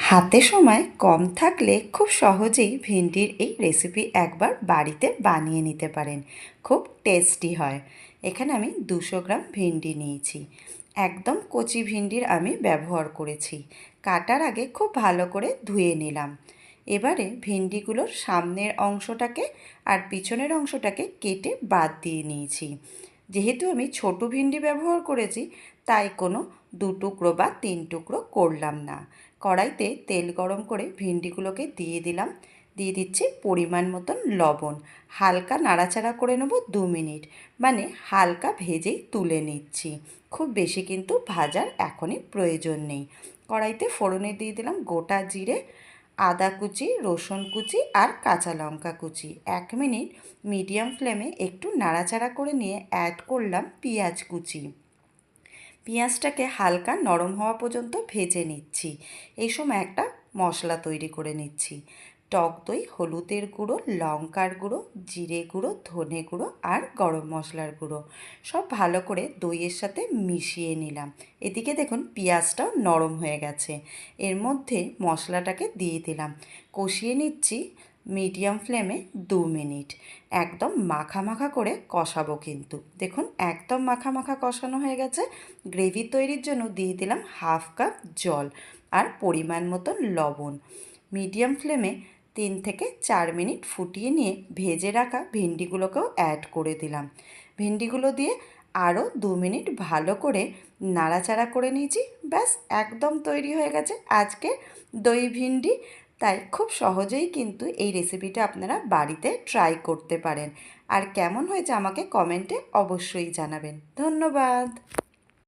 হাতে সময় কম থাকলে খুব সহজেই ভিন্ডির এই রেসিপি একবার বাড়িতে বানিয়ে নিতে পারেন। খুব টেস্টি হয়। এখানে আমি 200 গ্রাম ভিন্ডি নিয়েছি। একদম কচি ভিন্ডির আমি ব্যবহার করেছি। কাটার আগে খুব ভালো করে ধুয়ে নিলাম। এবারে ভিন্ডিগুলোর সামনের অংশটাকে আর পিছনের অংশটাকে কেটে বাদ দিয়ে নিয়েছি। যেহেতু আমি ছোট ভিন্ডি ব্যবহার করেছি, তাই কোনো 2 টুকরো বা 3 টুকরো করলাম না। কড়াইতে তেল গরম করে ভিন্ডিগুলোকে দিয়ে দিলাম। দিয়ে দিচ্ছি পরিমাণ মতন লবণ। হালকা নাড়াচাড়া করে নেব 2 মিনিট, মানে হালকা ভেজেই তুলে নিচ্ছি। খুব বেশি কিন্তু ভাজার এখনই প্রয়োজন নেই। কড়াইতে ফোড়নে দিয়ে দিলাম গোটা জিরে, আদা কুচি, রসুন কুচি আর কাঁচা লঙ্কা কুচি। 1 মিনিট মিডিয়াম ফ্লেমে একটু নাড়াচাড়া করে নিয়ে অ্যাড করলাম পেঁয়াজ কুচি। পেঁয়াজটাকে হালকা নরম হওয়া পর্যন্ত ভেজে নিচ্ছি। এই সময় একটা মশলা তৈরি করে নিচ্ছি। টক দই, হলুদের গুঁড়ো, লঙ্কার গুঁড়ো, জিরে গুঁড়ো, ধনে গুঁড়ো আর গরম মশলার গুঁড়ো সব ভালো করে দইয়ের সাথে মিশিয়ে নিলাম। এদিকে দেখুন পেঁয়াজটাও নরম হয়ে গেছে। এর মধ্যে মশলাটাকে দিয়ে দিলাম। কষিয়ে নিচ্ছি মিডিয়াম ফ্লেমে 2 মিনিট। একদম মাখা মাখা করে কষাবো কিন্তু। দেখুন একদম মাখা মাখা কষানো হয়ে গেছে। গ্রেভি তৈরির জন্য দিয়ে দিলাম 1/2 কাপ জল আর পরিমাণ মতন লবণ। মিডিয়াম ফ্লেমে 3 থেকে 4 মিনিট ফুটিয়ে নিয়ে ভেজে রাখা ভিন্ডিগুলোকেও অ্যাড করে দিলাম। ভিন্ডিগুলো দিয়ে আরও 2 মিনিট ভালো করে নাড়াচাড়া করে নিয়েছি। ব্যাস একদম তৈরি হয়ে গেছে আজকে দই ভিন্ডি। তাই খুব সহজেই কিন্তু এই রেসিপিটা আপনারা বাড়িতে ট্রাই করতে পারেন। আর কেমন হয়েছে আমাকে কমেন্টে অবশ্যই জানাবেন। ধন্যবাদ।